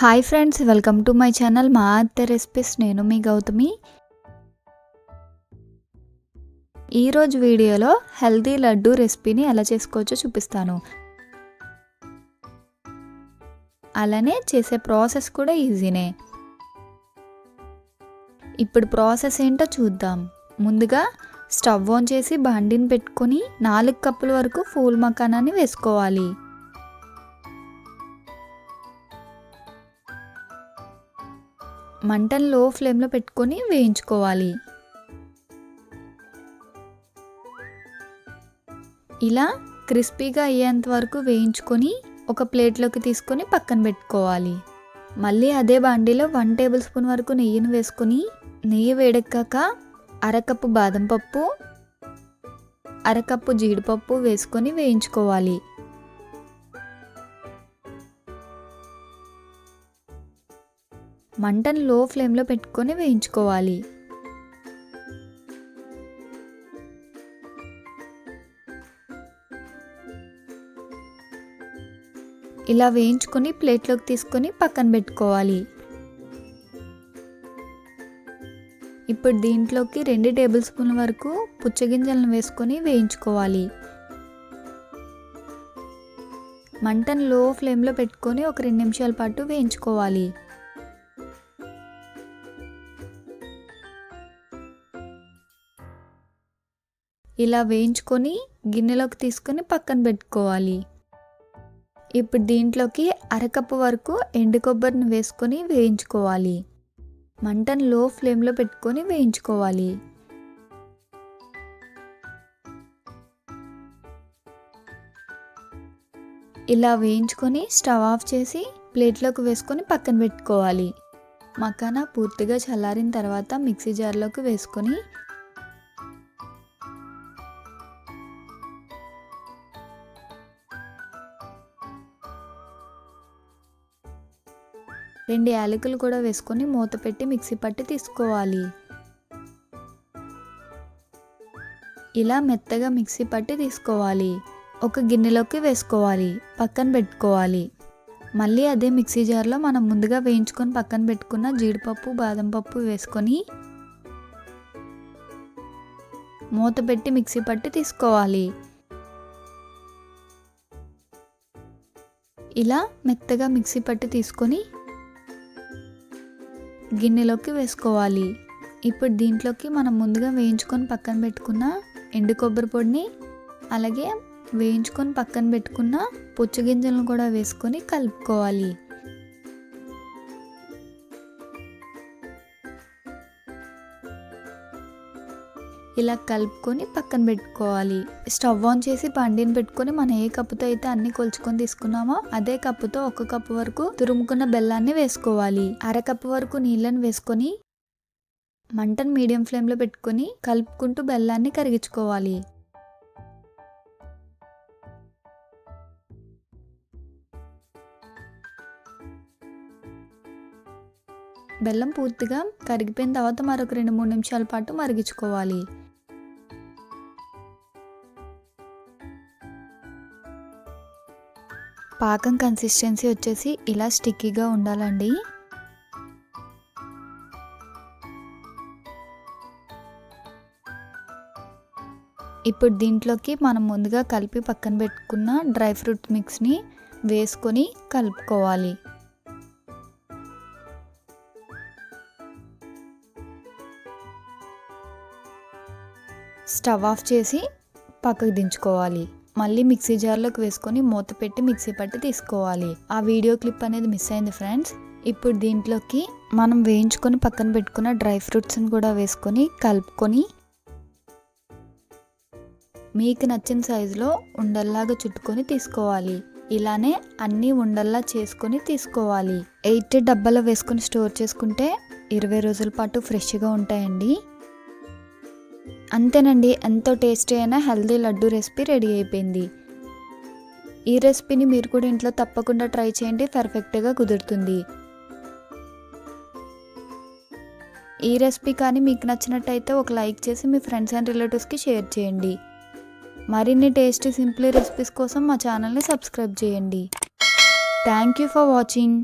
Hi friends, welcome to my channel మా అత్త recipes. నేను మీ గౌతమి. ఈరోజు వీడియోలో హెల్తీ లడ్డు రెసిపీని ఎలా చేసుకోవచ్చో చూపిస్తాను. అలానే చేసే ప్రాసెస్ కూడా ఈజీనే. ఇప్పుడు ప్రాసెస్ ఏంటో చూద్దాం. ముందుగా స్టవ్ ఆన్ చేసి బాండిని పెట్టుకొని 4 కప్పుల వరకు ఫూల్ మకానాన్ని వేసుకోవాలి. మంటను లో ఫ్లేమ్లో పెట్టుకొని వేయించుకోవాలి. ఇలా క్రిస్పీగా అయ్యేంత వరకు వేయించుకొని ఒక ప్లేట్లోకి తీసుకొని పక్కన పెట్టుకోవాలి. మళ్ళీ అదే బాండీలో 1 టేబుల్ స్పూన్ వరకు నెయ్యిని వేసుకొని నెయ్యి వేడెక్కాక అరకప్పు బాదం పప్పు, అరకప్పు జీడిపప్పు వేసుకొని వేయించుకోవాలి. మంటను లో ఫ్లేమ్లో పెట్టుకొని వేయించుకోవాలి. ఇలా వేయించుకొని ప్లేట్లోకి తీసుకొని పక్కన పెట్టుకోవాలి. ఇప్పుడు దీంట్లోకి 2 టేబుల్ స్పూన్ల వరకు పుచ్చగింజలను వేసుకొని వేయించుకోవాలి. మంటను లో ఫ్లేమ్లో పెట్టుకొని ఒక 2 నిమిషాల పాటు వేయించుకోవాలి. ఇలా వేయించుకొని గిన్నెలోకి తీసుకొని పక్కన పెట్టుకోవాలి. ఇప్పుడు దీంట్లోకి అరకప్పు వరకు ఎండు కొబ్బరిని వేసుకొని వేయించుకోవాలి. మంటను లో ఫ్లేమ్లో పెట్టుకొని వేయించుకోవాలి. ఇలా వేయించుకొని స్టవ్ ఆఫ్ చేసి ప్లేట్లోకి వేసుకొని పక్కన పెట్టుకోవాలి. మకానా పూర్తిగా చల్లారిన తర్వాత మిక్సీ జార్లోకి వేసుకొని రెండు యాలకులు కూడా వేసుకొని మూత పెట్టి మిక్సీ పట్టి తీసుకోవాలి. ఇలా మెత్తగా మిక్సీ పట్టి తీసుకోవాలి. ఒక గిన్నెలోకి వేసుకోవాలి, పక్కన పెట్టుకోవాలి. మళ్ళీ అదే మిక్సీ జార్లో మనం ముందుగా వేయించుకొని పక్కన పెట్టుకున్న జీడిపప్పు, బాదం పప్పు వేసుకొని మూత పెట్టి మిక్సీ పట్టి తీసుకోవాలి. ఇలా మెత్తగా మిక్సీ పట్టి తీసుకొని గిన్నెలోకి వేసుకోవాలి. ఇప్పుడు దీంట్లోకి మనం ముందుగా వేయించుకొని పక్కన పెట్టుకున్న ఎండు కొబ్బరి పొడిని, అలాగే వేయించుకొని పక్కన పెట్టుకున్న పుచ్చగింజలను కూడా వేసుకొని కలుపుకోవాలి. ఇలా కలుపుకొని పక్కన పెట్టుకోవాలి. స్టవ్ ఆన్ చేసి బండిని పెట్టుకొని మనం ఏ కప్పుతో అయితే అన్ని కొలుచుకొని తీసుకున్నామో అదే కప్పుతో 1 కప్పు వరకు తురుముకున్న బెల్లాన్ని వేసుకోవాలి. అరకప్పు వరకు నీళ్ళని వేసుకొని మంటను మీడియం ఫ్లేమ్లో పెట్టుకొని కలుపుకుంటూ బెల్లాన్ని కరిగించుకోవాలి. బెల్లం పూర్తిగా కరిగిపోయిన తర్వాత మరొక 2-3 నిమిషాల పాటు మరిగించుకోవాలి. పాకం కన్సిస్టెన్సీ వచ్చేసి ఇలా స్టిక్కీగా ఉండాలండి. ఇప్పుడు దీంట్లోకి మనం ముందుగా కలిపి పక్కన పెట్టుకున్న డ్రై ఫ్రూట్ మిక్స్ని వేసుకొని కలుపుకోవాలి. స్టవ్ ఆఫ్ చేసి పక్కకు దించుకోవాలి. మళ్ళీ మిక్సీ జార్లోకి వేసుకొని మూత పెట్టి మిక్సీ పట్టి తీసుకోవాలి. ఆ వీడియో క్లిప్ అనేది మిస్ అయింది ఫ్రెండ్స్. ఇప్పుడు దీంట్లోకి మనం వేయించుకొని పక్కన పెట్టుకున్న డ్రై ఫ్రూట్స్ని కూడా వేసుకొని కలుపుకొని మీకు నచ్చిన సైజులో ఉండల్లాగా చుట్టుకొని తీసుకోవాలి. ఇలానే అన్నీ ఉండల్లా చేసుకొని తీసుకోవాలి. 8 డబ్బాలో వేసుకొని స్టోర్ చేసుకుంటే 20 రోజుల పాటు ఫ్రెష్గా ఉంటాయండి. అంతేనండి, ఎంతో టేస్టీ అయిన హెల్తీ లడ్డు రెసిపీ రెడీ అయిపోయింది. ఈ రెసిపీని మీరు కూడా ఇంట్లో తప్పకుండా ట్రై చేయండి, పర్ఫెక్ట్గా కుదురుతుంది. ఈ రెసిపీ కానీ మీకు నచ్చినట్టయితే ఒక లైక్ చేసి మీ ఫ్రెండ్స్ అండ్ రిలేటివ్స్కి షేర్ చేయండి. మరిన్ని టేస్టీ సింప్లీ రెసిపీస్ కోసం మా ఛానల్ని సబ్స్క్రైబ్ చేయండి. Thank you for watching.